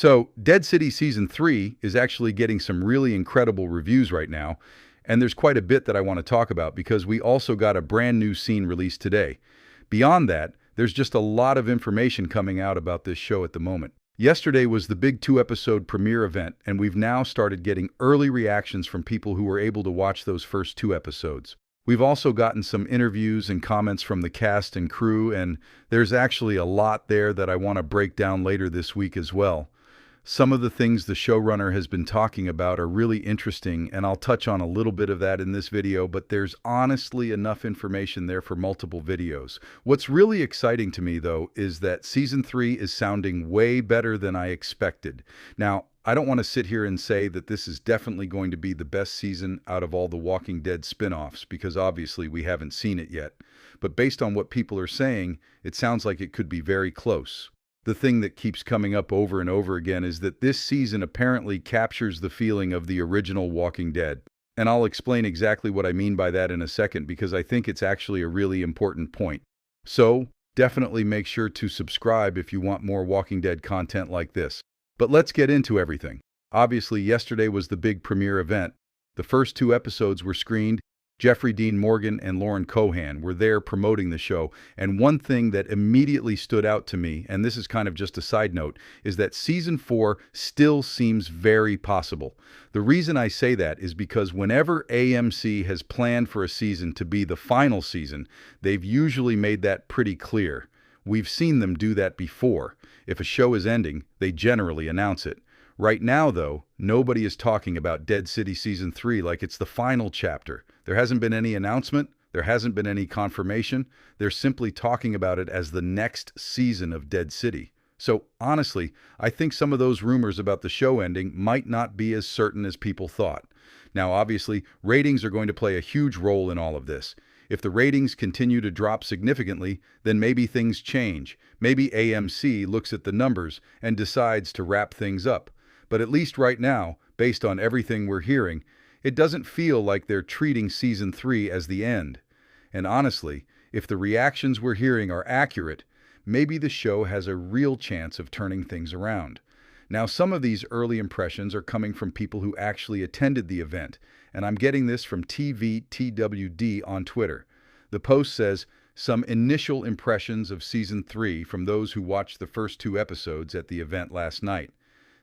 So, Dead City Season 3 is actually getting some really incredible reviews right now, and there's quite a bit that I want to talk about because we also got a brand new scene released today. Beyond that, there's just a lot of information coming out about this show at the moment. Yesterday was the big two-episode premiere event, and we've now started getting early reactions from people who were able to watch those first two episodes. We've also gotten some interviews and comments from the cast and crew, and there's actually a lot there that I want to break down later this week as well. Some of the things the showrunner has been talking about are really interesting, and I'll touch on a little bit of that in this video, but there's honestly enough information there for multiple videos. What's really exciting to me, though, is that Season 3 is sounding way better than I expected. Now, I don't want to sit here and say that this is definitely going to be the best season out of all the Walking Dead spin-offs, because obviously we haven't seen it yet. But based on what people are saying, it sounds like it could be very close. The thing that keeps coming up over and over again is that this season apparently captures the feeling of the original Walking Dead. And I'll explain exactly what I mean by that in a second because I think it's actually a really important point. So, definitely make sure to subscribe if you want more Walking Dead content like this. But let's get into everything. Obviously, yesterday was the big premiere event. The first two episodes were screened. Jeffrey Dean Morgan and Lauren Cohan were there promoting the show, and one thing that immediately stood out to me, and this is kind of just a side note, is that Season 4 still seems very possible. The reason I say that is because whenever AMC has planned for a season to be the final season, they've usually made that pretty clear. We've seen them do that before. If a show is ending, they generally announce it. Right now, though, nobody is talking about Dead City Season 3 like it's the final chapter. There hasn't been any announcement. There hasn't been any confirmation. They're simply talking about it as the next season of Dead City. So, honestly, I think some of those rumors about the show ending might not be as certain as people thought. Now, obviously, ratings are going to play a huge role in all of this. If the ratings continue to drop significantly, then maybe things change. Maybe AMC looks at the numbers and decides to wrap things up. But at least right now, based on everything we're hearing, it doesn't feel like they're treating Season 3 as the end. And honestly, if the reactions we're hearing are accurate, maybe the show has a real chance of turning things around. Now, some of these early impressions are coming from people who actually attended the event, and I'm getting this from TVTWD on Twitter. The post says, "Some initial impressions of Season 3 from those who watched the first two episodes at the event last night.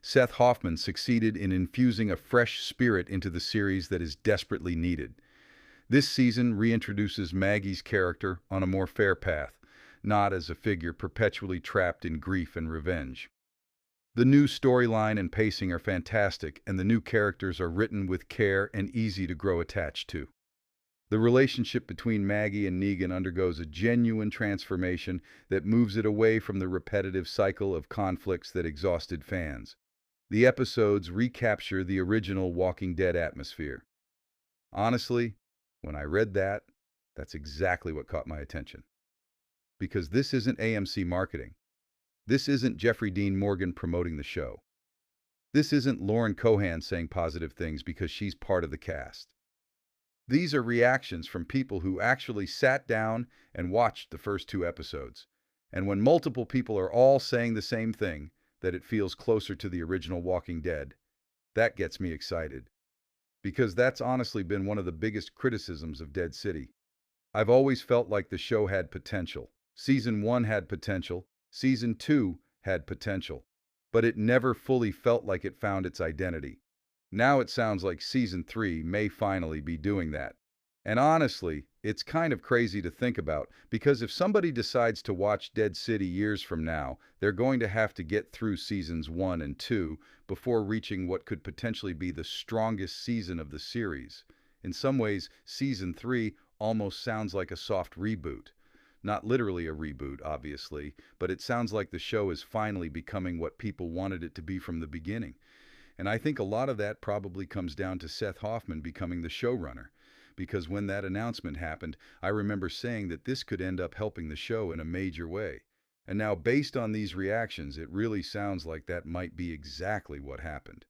Seth Hoffman succeeded in infusing a fresh spirit into the series that is desperately needed. This season reintroduces Maggie's character on a more fair path, not as a figure perpetually trapped in grief and revenge. The new storyline and pacing are fantastic, and the new characters are written with care and easy to grow attached to. The relationship between Maggie and Negan undergoes a genuine transformation that moves it away from the repetitive cycle of conflicts that exhausted fans. The episodes recapture the original Walking Dead atmosphere." Honestly, when I read that, that's exactly what caught my attention. Because this isn't AMC marketing. This isn't Jeffrey Dean Morgan promoting the show. This isn't Lauren Cohan saying positive things because she's part of the cast. These are reactions from people who actually sat down and watched the first two episodes. And when multiple people are all saying the same thing, that it feels closer to the original Walking Dead, that gets me excited. Because that's honestly been one of the biggest criticisms of Dead City. I've always felt like the show had potential. Season 1 had potential. Season 2 had potential. But it never fully felt like it found its identity. Now it sounds like Season 3 may finally be doing that. And honestly, it's kind of crazy to think about, because if somebody decides to watch Dead City years from now, they're going to have to get through Seasons 1 and 2 before reaching what could potentially be the strongest season of the series. In some ways, Season 3 almost sounds like a soft reboot. Not literally a reboot, obviously, but it sounds like the show is finally becoming what people wanted it to be from the beginning. And I think a lot of that probably comes down to Seth Hoffman becoming the showrunner. Because when that announcement happened, I remember saying that this could end up helping the show in a major way. And now, based on these reactions, it really sounds like that might be exactly what happened.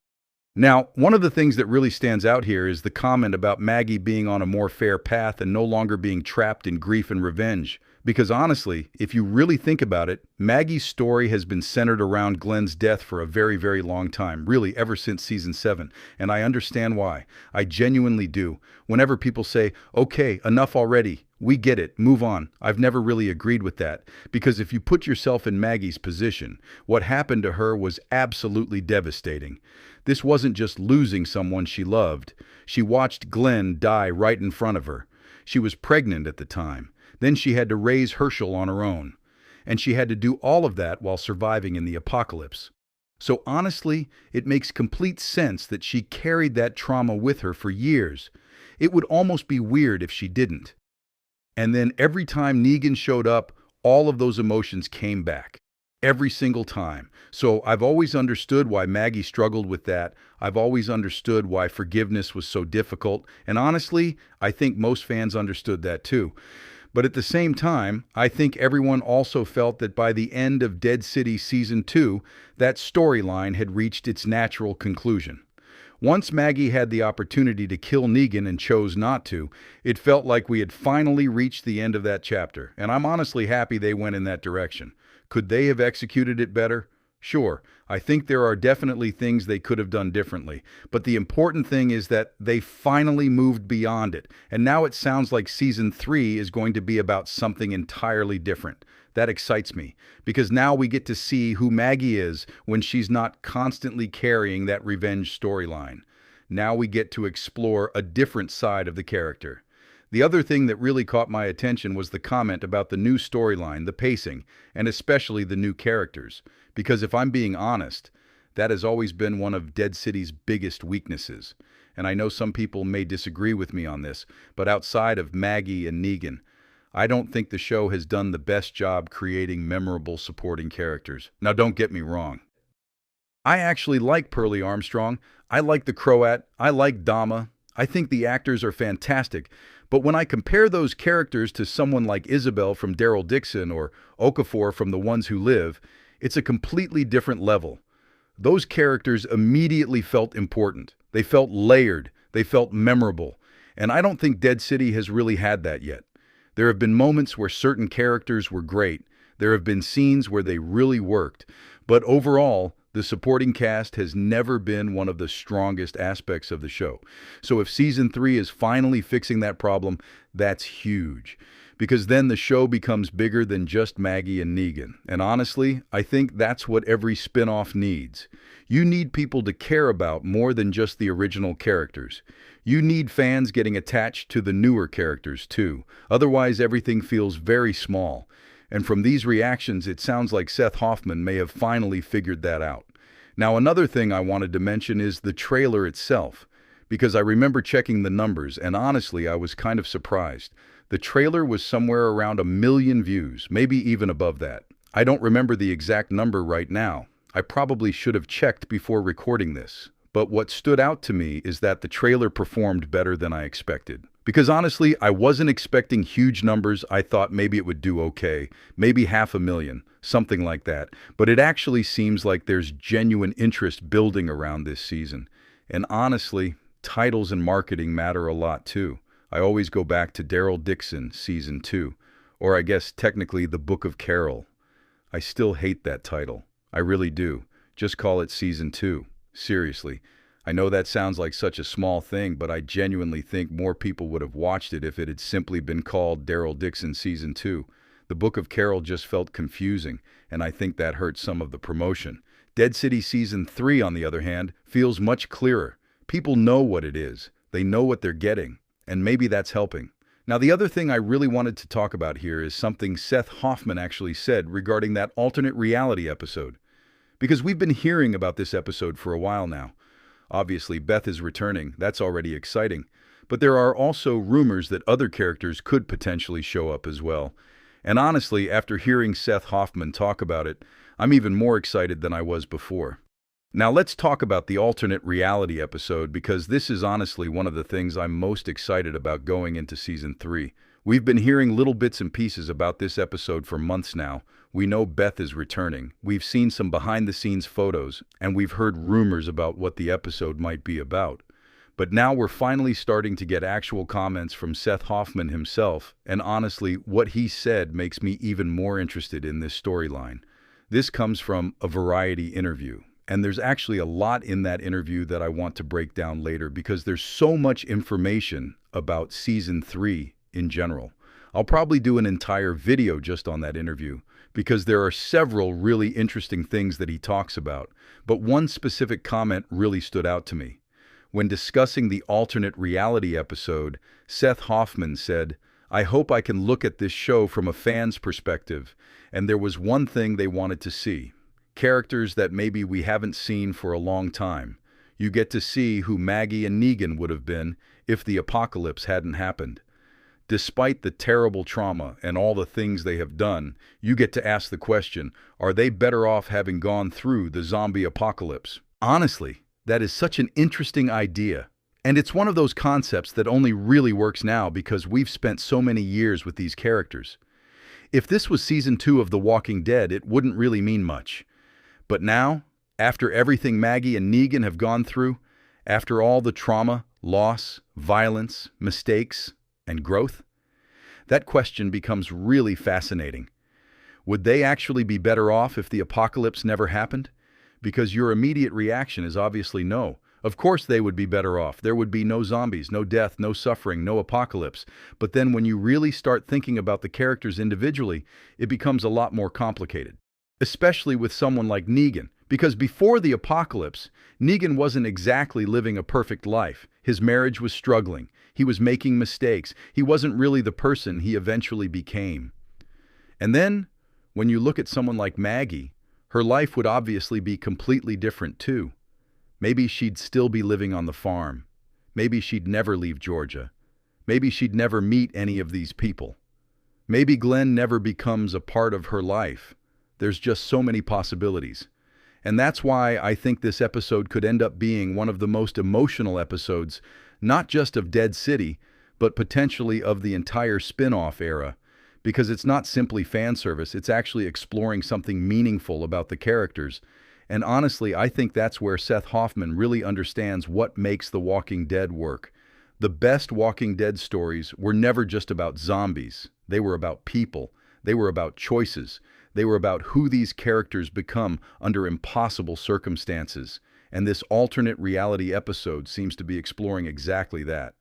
Now, one of the things that really stands out here is the comment about Maggie being on a more fair path and no longer being trapped in grief and revenge. Because honestly, if you really think about it, Maggie's story has been centered around Glenn's death for a very, very long time, really ever since season 7, and I understand why. I genuinely do. Whenever people say, okay, enough already, we get it, move on, I've never really agreed with that. Because if you put yourself in Maggie's position, what happened to her was absolutely devastating. This wasn't just losing someone she loved. She watched Glenn die right in front of her. She was pregnant at the time. Then she had to raise Herschel on her own. And she had to do all of that while surviving in the apocalypse. So honestly, it makes complete sense that she carried that trauma with her for years. It would almost be weird if she didn't. And then every time Negan showed up, all of those emotions came back. Every single time. So I've always understood why Maggie struggled with that. I've always understood why forgiveness was so difficult. And honestly, I think most fans understood that too. But at the same time, I think everyone also felt that by the end of Dead City Season 2, that storyline had reached its natural conclusion. Once Maggie had the opportunity to kill Negan and chose not to, it felt like we had finally reached the end of that chapter, and I'm honestly happy they went in that direction. Could they have executed it better? Sure, I think there are definitely things they could have done differently, but the important thing is that they finally moved beyond it, and now it sounds like Season 3 is going to be about something entirely different. That excites me, because now we get to see who Maggie is when she's not constantly carrying that revenge storyline. Now we get to explore a different side of the character. The other thing that really caught my attention was the comment about the new storyline, the pacing, and especially the new characters. Because if I'm being honest, that has always been one of Dead City's biggest weaknesses. And I know some people may disagree with me on this, but outside of Maggie and Negan, I don't think the show has done the best job creating memorable supporting characters. Now don't get me wrong. I actually like Pearlie Armstrong. I like the Croat. I like Dama. I think the actors are fantastic. But when I compare those characters to someone like Isabel from Daryl Dixon or Okafor from The Ones Who Live, it's a completely different level. Those characters immediately felt important. They felt layered. They felt memorable. And I don't think Dead City has really had that yet. There have been moments where certain characters were great. There have been scenes where they really worked. But overall, the supporting cast has never been one of the strongest aspects of the show. So if Season 3 is finally fixing that problem, that's huge. Because then the show becomes bigger than just Maggie and Negan. And honestly, I think that's what every spin-off needs. You need people to care about more than just the original characters. You need fans getting attached to the newer characters too. Otherwise, everything feels very small. And from these reactions, it sounds like Seth Hoffman may have finally figured that out. Now, another thing I wanted to mention is the trailer itself, because I remember checking the numbers, and honestly, I was kind of surprised. The trailer was somewhere around 1 million views, maybe even above that. I don't remember the exact number right now. I probably should have checked before recording this. But what stood out to me is that the trailer performed better than I expected. Because honestly, I wasn't expecting huge numbers. I thought maybe it would do okay, maybe 500,000, something like that. But it actually seems like there's genuine interest building around this season. And honestly, titles and marketing matter a lot too. I always go back to Daryl Dixon, Season 2, or I guess technically The Book of Carol. I still hate that title. I really do. Just call it Season 2. Seriously. I know that sounds like such a small thing, but I genuinely think more people would have watched it if it had simply been called Daryl Dixon Season 2. The Book of Carol just felt confusing, and I think that hurt some of the promotion. Dead City Season 3, on the other hand, feels much clearer. People know what it is. They know what they're getting, and maybe that's helping. Now, the other thing I really wanted to talk about here is something Seth Hoffman actually said regarding that alternate reality episode. Because we've been hearing about this episode for a while now. Obviously, Beth is returning. That's already exciting. But there are also rumors that other characters could potentially show up as well. And honestly, after hearing Seth Hoffman talk about it, I'm even more excited than I was before. Now let's talk about the alternate reality episode, because this is honestly one of the things I'm most excited about going into Season 3. We've been hearing little bits and pieces about this episode for months now. We know Beth is returning. We've seen some behind-the-scenes photos, and we've heard rumors about what the episode might be about. But now we're finally starting to get actual comments from Seth Hoffman himself, and honestly, what he said makes me even more interested in this storyline. This comes from a Variety interview, and there's actually a lot in that interview that I want to break down later because there's so much information about Season 3 in general. I'll probably do an entire video just on that interview because there are several really interesting things that he talks about, but one specific comment really stood out to me. When discussing the alternate reality episode, Seth Hoffman said, "I hope I can look at this show from a fan's perspective, and there was one thing they wanted to see. Characters that maybe we haven't seen for a long time. You get to see who Maggie and Negan would have been if the apocalypse hadn't happened. Despite the terrible trauma and all the things they have done, you get to ask the question, are they better off having gone through the zombie apocalypse?" Honestly, that is such an interesting idea. And it's one of those concepts that only really works now because we've spent so many years with these characters. If this was Season 2 of The Walking Dead, it wouldn't really mean much. But now, after everything Maggie and Negan have gone through, after all the trauma, loss, violence, mistakes, and growth, that question becomes really fascinating. Would they actually be better off if the apocalypse never happened? Because your immediate reaction is obviously no. Of course they would be better off. There would be no zombies, no death, no suffering, no apocalypse. But then when you really start thinking about the characters individually, it becomes a lot more complicated. Especially with someone like Negan. Because before the apocalypse, Negan wasn't exactly living a perfect life. His marriage was struggling. He was making mistakes. He wasn't really the person he eventually became. And then, when you look at someone like Maggie, her life would obviously be completely different too. Maybe she'd still be living on the farm. Maybe she'd never leave Georgia. Maybe she'd never meet any of these people. Maybe Glenn never becomes a part of her life. There's just so many possibilities. And that's why I think this episode could end up being one of the most emotional episodes, not just of Dead City, but potentially of the entire spin-off era. Because it's not simply fan service, it's actually exploring something meaningful about the characters. And honestly, I think that's where Seth Hoffman really understands what makes The Walking Dead work. The best Walking Dead stories were never just about zombies. They were about people. They were about choices. They were about who these characters become under impossible circumstances. And this alternate reality episode seems to be exploring exactly that.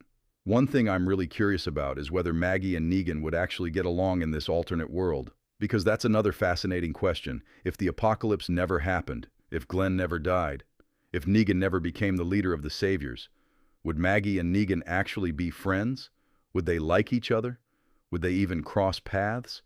One thing I'm really curious about is whether Maggie and Negan would actually get along in this alternate world. Because that's another fascinating question. If the apocalypse never happened, if Glenn never died, if Negan never became the leader of the Saviors, would Maggie and Negan actually be friends? Would they like each other? Would they even cross paths?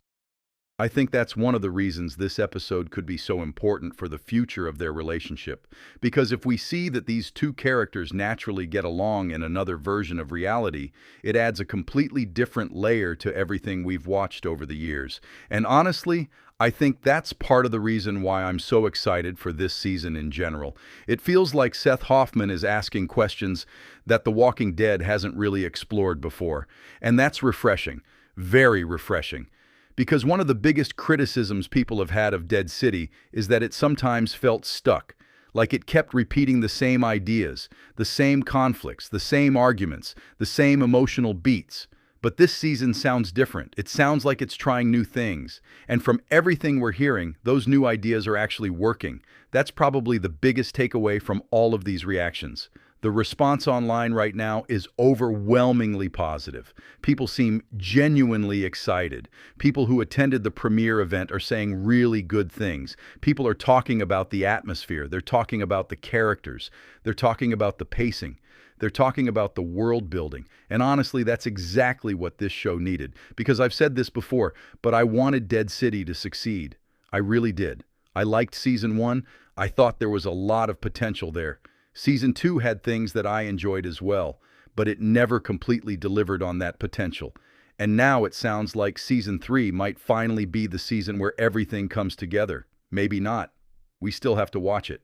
I think that's one of the reasons this episode could be so important for the future of their relationship. Because if we see that these two characters naturally get along in another version of reality, it adds a completely different layer to everything we've watched over the years. And honestly, I think that's part of the reason why I'm so excited for this season in general. It feels like Seth Hoffman is asking questions that The Walking Dead hasn't really explored before. And that's refreshing. Very refreshing. Because one of the biggest criticisms people have had of Dead City is that it sometimes felt stuck, like it kept repeating the same ideas, the same conflicts, the same arguments, the same emotional beats. But this season sounds different. It sounds like it's trying new things. And from everything we're hearing, those new ideas are actually working. That's probably the biggest takeaway from all of these reactions. The response online right now is overwhelmingly positive. People seem genuinely excited. People who attended the premiere event are saying really good things. People are talking about the atmosphere. They're talking about the characters. They're talking about the pacing. They're talking about the world building. And honestly, that's exactly what this show needed. Because I've said this before, but I wanted Dead City to succeed. I really did. I liked Season 1. I thought there was a lot of potential there. Season 2 had things that I enjoyed as well, but it never completely delivered on that potential. And now it sounds like Season 3 might finally be the season where everything comes together. Maybe not. We still have to watch it.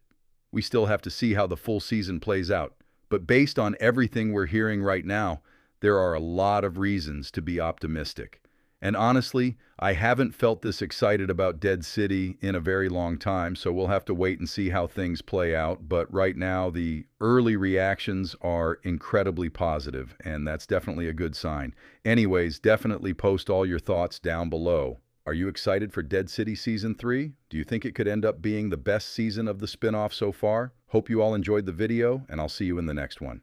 We still have to see how the full season plays out. But based on everything we're hearing right now, there are a lot of reasons to be optimistic. And honestly, I haven't felt this excited about Dead City in a very long time, so we'll have to wait and see how things play out. But right now, the early reactions are incredibly positive, and that's definitely a good sign. Anyways, definitely post all your thoughts down below. Are you excited for Dead City Season 3? Do you think it could end up being the best season of the spin-off so far? Hope you all enjoyed the video, and I'll see you in the next one.